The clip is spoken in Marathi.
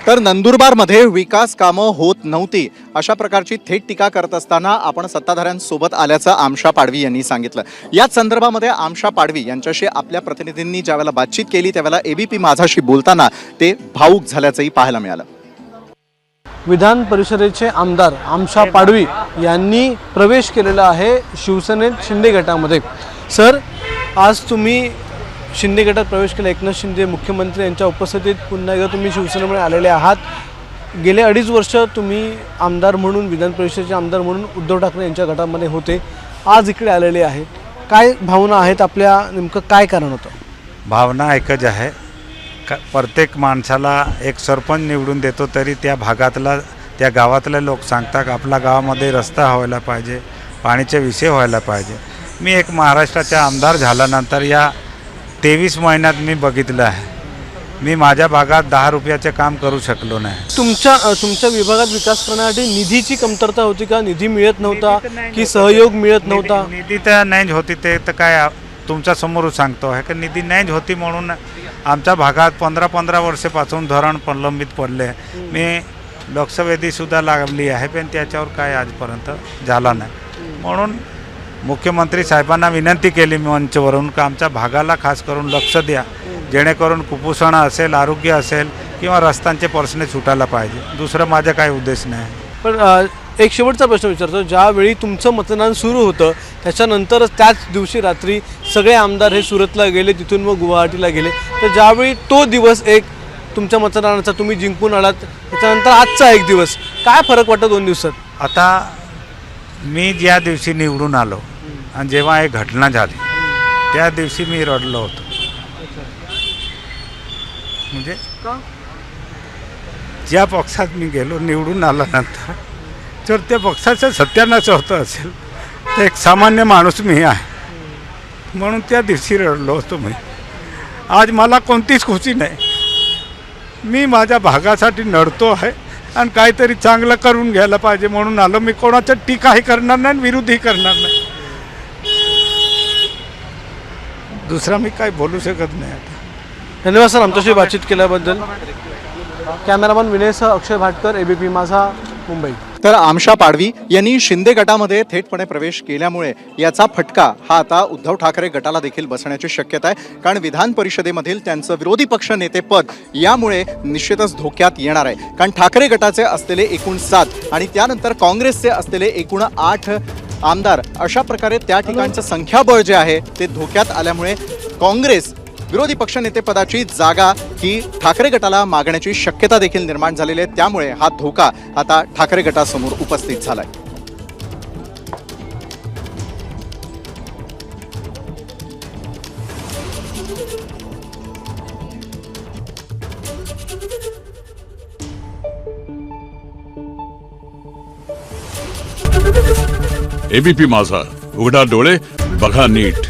तर नंदुरबारमध्ये विकास कामं होत नव्हती अशा प्रकारची थेट टीका करत असताना आपण सत्ताधाऱ्यांसोबत आल्याचं आमशा पाडवी यांनी सांगितलं। याच संदर्भामध्ये आमशा पाडवी यांच्याशी आपल्या प्रतिनिधींनी ज्यावेळेला बातचीत केली त्यावेळेला एबीपी माझाशी बोलताना ते भावूक झाल्याचंही पाहायला मिळालं। विधान परिषदेचे आमदार आमशा पाडवी यांनी प्रवेश केलेला आहे शिवसेनेत शिंदे गटामध्ये। सर, आज तुम्ही शिंदे गटात प्रवेश केला, एकनाथ शिंदे मुख्यमंत्री यांच्या उपस्थितीत पुन्हा एकदा तुम्ही शिवसेनेमध्ये आलेले आहात। गेले 2.5 वर्ष तुम्ही आमदार म्हणून, विधान परिषदेचे आमदार म्हणून उद्धव ठाकरे यांच्या गटामध्ये होते, आज इकडे आलेले आहे। काय भावना आहेत आपल्या, नेमकं काय कारण होतं? भावना एकच आहे, प्रत्येक माणसाला एक सरपंच निवडून देतो तरी त्या भागातला, त्या गावातले लोक सांगतात आपल्या गावामध्ये रस्ता व्हायला पाहिजे, पाण्याचे विषय व्हायला पाहिजे। मी एक महाराष्ट्राचा आमदार झाल्यानंतर या 23 महिन्यात मी बघितलं आहे, मी माझ्या भागात 10 रुपयाचे काम करू शकलो नाही। तुमच्या विभागात विकास करण्यासाठी निधीची कमतरता होती का? निधी मिळत नव्हता की सहयोग मिळत नव्हता? निधी तर नाही होती, ते तर काय तुमच्या समोर सांगतो आहे की निधी नाही होती म्हणून आमच्या भागात 15 वर्षापासून धरण प्रलंबित पडले। मी लोकसभेतसुद्धा लागली आहे पण त्याच्यावर काय आजपर्यंत झाला नाही। म्हणून मुख्यमंत्री साहेबांना विनंती केली मंचवरून की आमच्या भागाला खास करून लक्ष द्या, जेणेकरून कुपोषण असेल, आरोग्य असेल किंवा रस्त्यांचे प्रश्न सुटायला पाहिजे। दुसरं माझा काही उद्देश नाही। पण एक शेवटचा प्रश्न विचारतो, ज्यावेळी तुमचं मतदान सुरू होतं त्याच्यानंतरच त्याच दिवशी रात्री सगळे आमदार हे सुरतला गेले, तिथून मग गुवाहाटीला गेले, तर ज्यावेळी तो दिवस एक तुमच्या मतदानाचा तुम्ही जिंकून आलात, त्याच्यानंतर आजचा एक दिवस, काय फरक वाटतं 2 दिवसात? आता मी ज्या दिवशी निवडून आलो आणि जेव्हा एक घटना झाली त्या दिवशी मी रडलो होतो। म्हणजे ज्या पक्षात मी गेलो निवडून आल्यानंतर जर त्या पक्षाचं सत्यानाश होतं असेल तर एक सामान्य माणूस मी आहे म्हणून त्या दिवशी रडलो होतो मी। आज मला कोणतीच खुशी नाही, मी माझ्या भागासाठी लढतो आहे आणि काहीतरी चांगलं करून घ्यायला पाहिजे म्हणून आलो। मी कोणाचं टीकाही करणार नाही, विरोधही करणार नाही, दुसरा मी काय बोलू शकत नाही आता। धन्यवाद सर आमच्याशी बातचीत केल्याबद्दल। कॅमेरामन विनयसह अक्षय भाटकर, एबीपी माझा, मुंबई। तर आमशा पाडवी यांनी शिंदे गटामध्ये थेटपणे प्रवेश केल्यामुळे याचा फटका हा आता उद्धव ठाकरे गटाला देखील बसण्याची शक्यता आहे, कारण विधान परिषदेमधील त्यांचं विरोधी पक्ष नेतेपद यामुळे निश्चितच धोक्यात येणार आहे। कारण ठाकरे गटाचे असलेले एकूण 7 आणि त्यानंतर काँग्रेसचे असलेले एकूण 8 आमदार, अशा प्रकारे त्या ठिकाणचं संख्याबळ जे आहे ते धोक्यात आल्यामुळे काँग्रेस विरोधी पक्षनेतेपदाची जागा ही ठाकरे गटाला मागण्याची शक्यता देखील निर्माण झालेली आहे। त्यामुळे हा धोका आता ठाकरे गटासमोर उपस्थित झालाय। एबीपी माझा, उघडा डोळे बघा नीट।